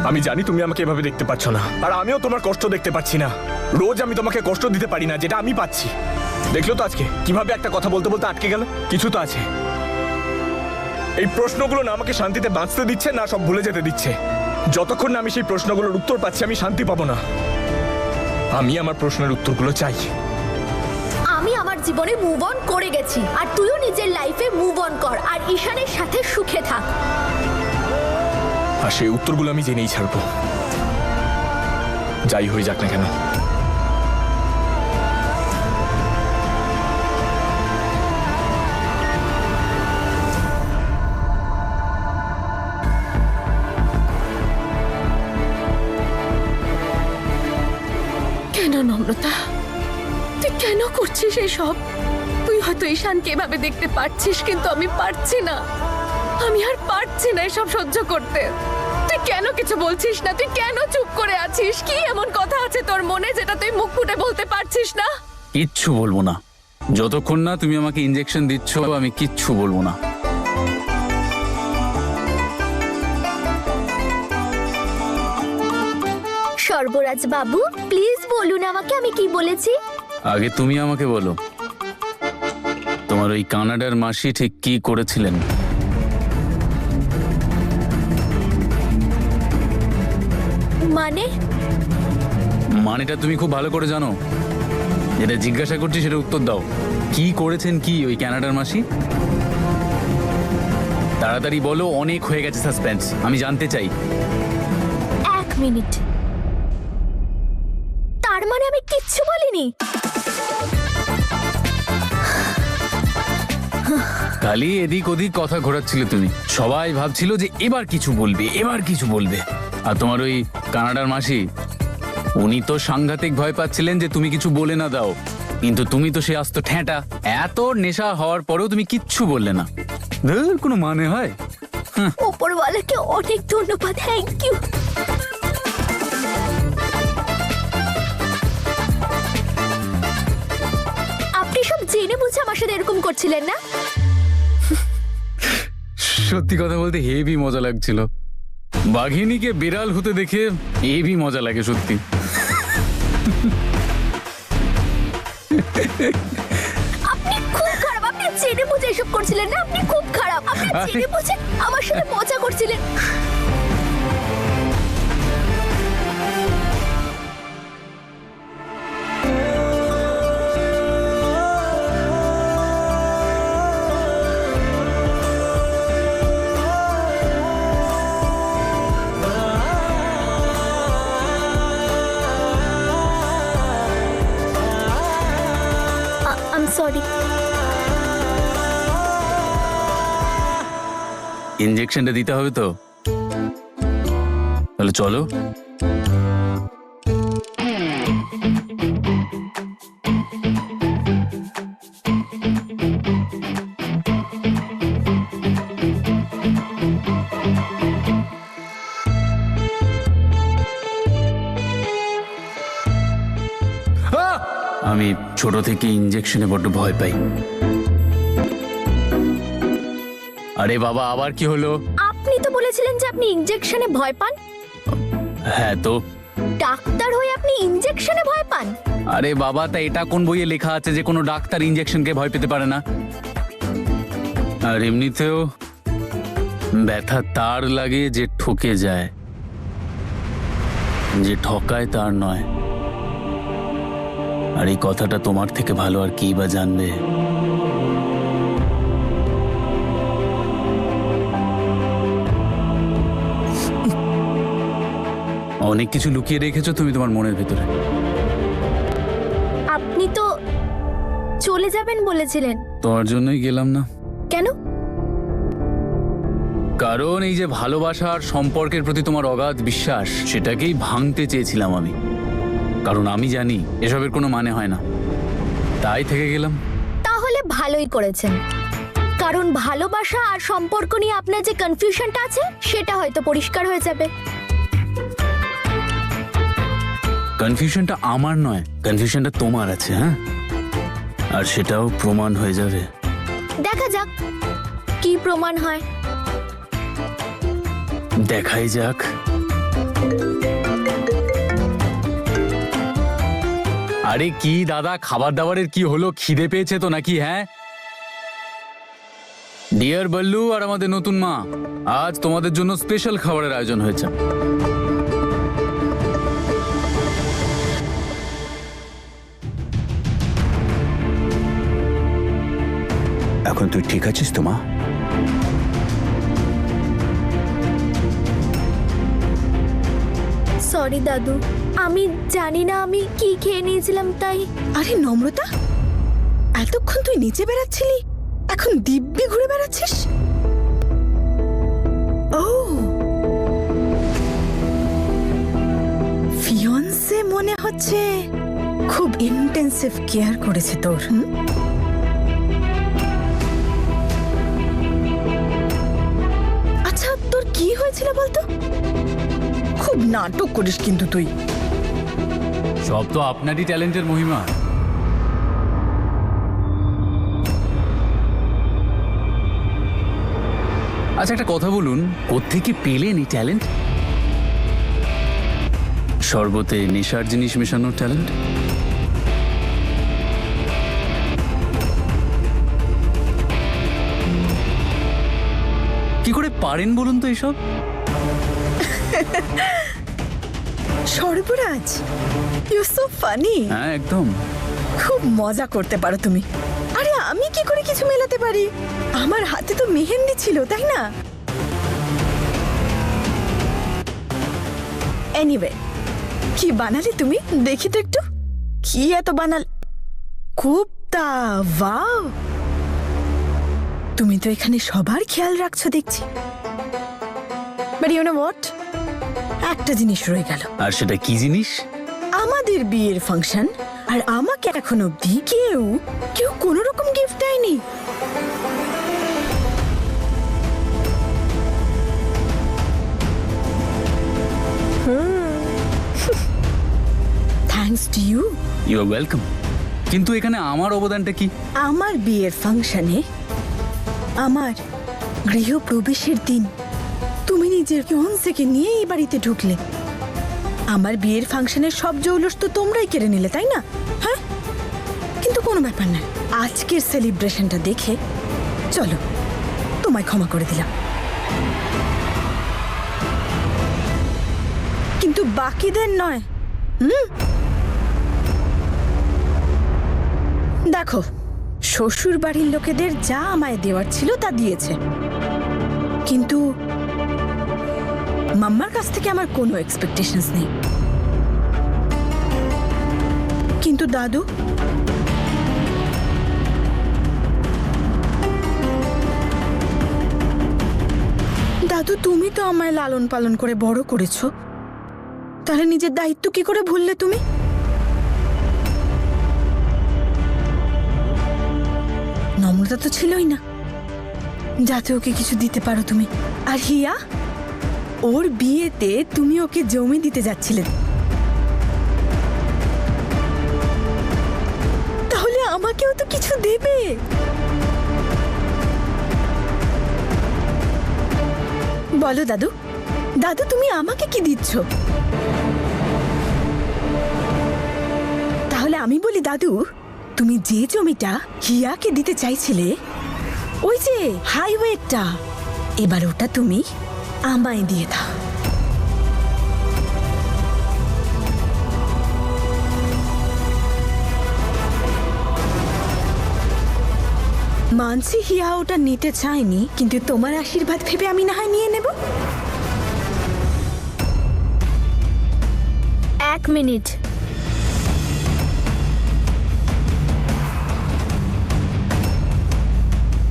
আমি জানি তুমি আমাকে এভাবে দেখতে পাচ্ছ না, আর আমিও তোমার কষ্ট দেখতে পাচ্ছি না। রোজ আমি তোমাকে কষ্ট দিতে পারি না, যেটা আমি পাচ্ছি। দেখলো তো আজকে কিভাবে একটা কথা বলতে বলতে আটকে গেল। কিছু তো আছে। এই প্রশ্নগুলো না আমাকে শান্তিতে বাঁচতে দিচ্ছে, না সব ভুলে যেতে দিচ্ছে। যতক্ষণ না আমি সেই প্রশ্নগুলোর উত্তর পাচ্ছি, আমি শান্তি পাবো না। আমি আমার প্রশ্নের উত্তরগুলো চাই। আমি আমার জীবনে মুভ অন করে গেছি, আর তুইও নিজের লাইফে মুভ অন কর, আর ঈশানের সাথে সুখে থাক। আর সেই উত্তরগুলো আমি জেনেই ছাড়বো, যাই হয়ে যাক না কেন। কেন নম্রতা, তুই কেন করছিস এসব? তুই হয়তো ঈশানকে এভাবে দেখতে পারছিস, কিন্তু আমি পারছি না। আমি আর পারছি না এসব সহ্য করতে। তুই কেন কিছু বলছিস না? তুই কেন চুপ করে আছিস? কি এমন কথা আছে তোর মনে যেটা তুই মুখ ফুটে বলতে পারছিস না? কিচ্ছু বলবো না। যতক্ষণ না তুমি আমাকে ইনজেকশন দিচ্ছ, আমি কিচ্ছু বলবো না। সর্বরাজ বাবু, প্লিজ বলুন আমাকে আমি কি বলেছি। আগে তুমি আমাকে বলো, তোমার ওই কানাডার মাসি ঠিক কি করেছিলেন? মানেটা তুমি খুব ভালো করে জানো। যেটা জিজ্ঞাসা করছি সেটা উত্তর দাও। কি করেছেন কি ওই কানাডার মাসি? তাড়াতাড়ি বলো, অনেক হয়ে গেছে সাসপেন্স, আমি জানতে চাই। 1 মিনিট। তার মানে আমি কিচ্ছু বলিনি? খালি এদিক ওদিক কথা ঘোরাচ্ছিলে তুমি। সবাই ভাবছিল যে এবার কিছু বলবে, এবার কিছু বলবে। আর তোমার ওই কানাডার মাসি, উনি তো সাংঘাতিক ভয় পাচ্ছিলেন যে তুমি কিছু বলে না দাও। কিন্তু তুমি তো সে আস্ত ঠেঁটা, এত নেশা হওয়ার পরেও তুমি কিচ্ছু বললে না। ধুর, কোনো মানে হয়? ওপরওয়ালাকে অনেক ধন্যবাদ, থ্যাংক ইউ। আপনি সব জেনে বুঝে আমার সাথে এরকম করছিলেন না? সত্যি কথা বলতে হেভি মজা লাগছিল। বাঘিনীকে বিড়াল হতে দেখে হেভি মজা লাগে সত্যি। আপনি খুব খারাপ। আপনি জেনে বুঝে এসব করছিলেন না? আপনি খুব খারাপ। আপনি জেনে বুঝে আমার সাথে মজা করছিলেন। সরি। ইনজেকশনটা দিতে হবে তো? তাহলে চলো। আমি ছোট থেকে ইনজেকশনে বড্ড ভয় পাই। আরে বাবা, আবার কি হলো? আপনি তো বলেছিলেন যে আপনি ইনজেকশনে ভয় পান। হ্যাঁ তো? ডাক্তার হয়ে আপনি ইনজেকশনে ভয় পান? আরে বাবা, তা এটা কোন বইয়ে লেখা আছে যে কোনো ডাক্তার ইনজেকশনকে ভয় পেতে পারে না? আর এমনিতেও ব্যথা তার লাগে যে ঠকে যায়, যে ঠকায় তার নয়। আর এই কথাটা তোমার থেকে ভালো আর কি বা জানবে? অনেক কিছু লুকিয়ে রেখেছো তুমি তোমার মনের ভেতরে। আপনি তো চলে যাবেন বলেছিলেন। তোমার জন্যই গেলাম না। কেন? কারণ এই যে ভালোবাসা আর সম্পর্কের প্রতি তোমার অগাধ বিশ্বাস, সেটাকেই ভাঙতে চেয়েছিলাম আমি। কারণ আমি জানি এসবের কোনো মানে হয় না, তাই থেকে গেলাম। তাহলে ভালোই করেছেন, কারণ ভালোবাসা আর সম্পর্ক নিয়ে আপনার যে কনফিউশনটা আছে সেটা হয়তো পরিষ্কার হয়ে যাবে। কনফিউশনটা আমার নয়, কনফিউশনটা তোমার আছে। হ্যাঁ, আর সেটাও প্রমাণ হয়ে যাবে। দেখা যাক কি প্রমাণ হয়। দেখাই যাক। আরে কি দাদা, খাবার দাবারের কি হলো? খিদে পেয়েছে তো নাকি? হ্যাঁ ডিয়ার বল্লু আর আমাদের নতুন মা, আজ তোমাদের জন্য স্পেশাল খাবারের আয়োজন হয়েছে। এখন তুই ঠিক আছিস তো মা? সরি দাদু, আমি জানি না আমি কি খেয়ে নিয়েছিলাম তাই। আরে নম্রতা, এতক্ষণ তুই নিচে বেড়াচ্ছিলি, এখন দিব্যি ঘুরে বেড়াচ্ছিস? ও ফিয়ন্সে মনে হচ্ছে খুব ইন্টেন্সিভ কেয়ার করেছে তোর। আচ্ছা তোর কি হয়েছিল বলতো? খুব নাটক করিস কিন্তু তুই। সব তো আপনারই ট্যালেন্টের মহিমা। আচ্ছা একটা কথা বলুন, কোত্থেকে পেলেন এই ট্যালেন্ট? শরবতে নেশার জিনিস মেশানোর ট্যালেন্ট? কি করে পারেন বলুন তো এসব? সর্বরাজ, ইউ সো ফানি। হ্যাঁ একদম। খুব মজা করতে পারো তুমি। আরে আমি কি করে কিছু মেলাতে পারি? আমার হাতে তো মেহেন্দি ছিল, তাই না? এনিওয়ে, কি বানালে তুমি? দেখি তো একটু। কি এত বানাল? কোপ্তা, ওয়াও! তুমি তো এখানে সবার খেয়াল রাখছো দেখছি। বাট ইউ নো হোয়াট, একটা জিনিস রয়ে গেল। আর সেটা কি জিনিস? আমাদের বিয়ের ফাংশন, আর আমাকে এখন অবধি কেউ কোনো রকম গিফট দেয়নি। Thanks to you. You are welcome. কিন্তু এখানে আমার অবদানটা কি? আমার বিয়ের ফাংশনে, আমার গৃহপ্রবেশের দিন তুমি নিজের ফিয়ন্সেকে নিয়ে এই বাড়িতে ঢুকলে। আমার বিয়ের ফাংশনের সব জৌলুস তো তোমরাই কেড়ে নিলে, তাই না? হ্যাঁ, কিন্তু কোনো ব্যাপার না, আজকের সেলিব্রেশনটা দেখে চলো তোমায় ক্ষমা করে দিলাম। কিন্তু বাকিদের নয়। দেখো, শ্বশুর বাড়ির লোকেদের যা আমায় দেওয়ার ছিল তা দিয়েছে, কিন্তু মাম্মার কাছ থেকে আমার কোনো এক্সপেকটেশনস নেই। কিন্তু দাদু, তুমি তো আমায় লালন পালন করে বড় করেছো, তাহলে নিজের দায়িত্ব কি করে ভুললে তুমি? নম্রতা তো ছিলই না, যাতে ওকে কিছু দিতে পারো তুমি। আর হিয়া, ওর বিয়েতে তুমি ওকে জমি দিতে যাচ্ছিলে, তাহলে আমাকেও তো কিছু দেবে। বলো দাদু, তুমি আমাকে কি দিচ্ছ? তাহলে আমি বলি দাদু, তুমি যে জমিটা হিয়াকে দিতে চাইছিলে, ওই যে হাইওয়েটা, এবার ওটা তুমি আমায় দিয়ে দাও। মানসি হিয়া ওটা নিতে চায়নি, কিন্তু তোমার আশীর্বাদ ভেবে আমি না হয় নিয়ে নেব। 1 মিনিট।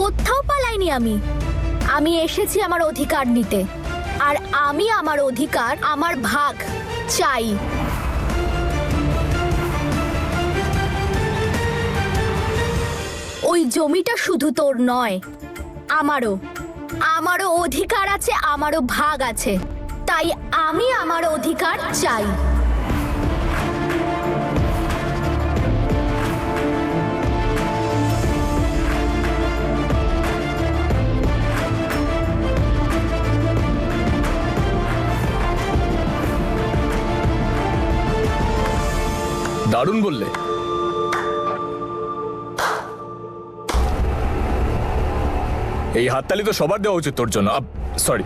কোথাও পালাইনি আমি এসেছি আমার অধিকার নিতে, আর আমি আমার অধিকার, আমার ভাগ চাই। ওই জমিটা শুধু তোর নয়, আমারও অধিকার আছে, আমারও ভাগ আছে, তাই আমি আমার অধিকার চাই। দারুণ বললে। এই হাততালি তো সবার দেওয়া উচিত তোর জন্য। সরি,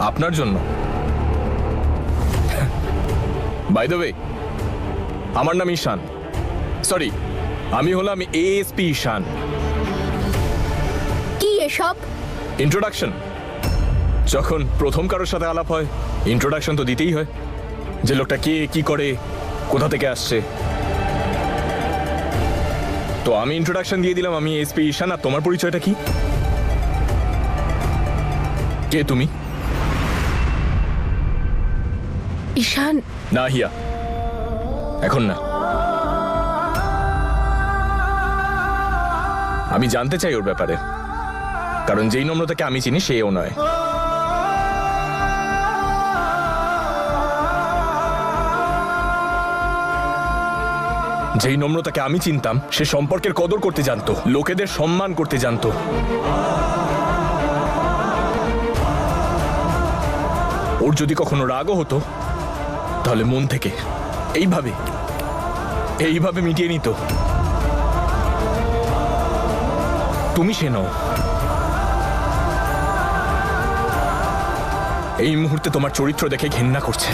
আপনার জন্য। বাই দ্য ওয়ে, আমার নাম ঈশান। সরি, আমি হলাম এএসপি ঈশান। কি এসব? ইন্ট্রোডাকশন। যখন প্রথম কারোর সাথে আলাপ হয়, ইন্ট্রোডাকশন তো দিতেই হয়, যে লোকটা কে, কি করে, কোথা থেকে আসছে। তো আমি ইন্ট্রোডাকশন দিয়ে দিলাম, আমি এসপি ঈশান। আর তোমার পরিচয়টা কি? কে তুমি? ঈশান, না হিয়া, এখন না। আমি জানতে চাই ওর ব্যাপারে, কারণ যেই নম্রতাকে আমি চিনি সেও নয়। যেই নম্রতাকে আমি চিনতাম সে সম্পর্কের কদর করতে জানতো, লোকেদের সম্মান করতে জানতো। ওর যদি কখনো রাগও হতো তাহলে মন থেকে এইভাবে মিটিয়ে নিত। তুমি সে নও। এই মুহূর্তে তোমার চরিত্র দেখে ঘেন্না করছে।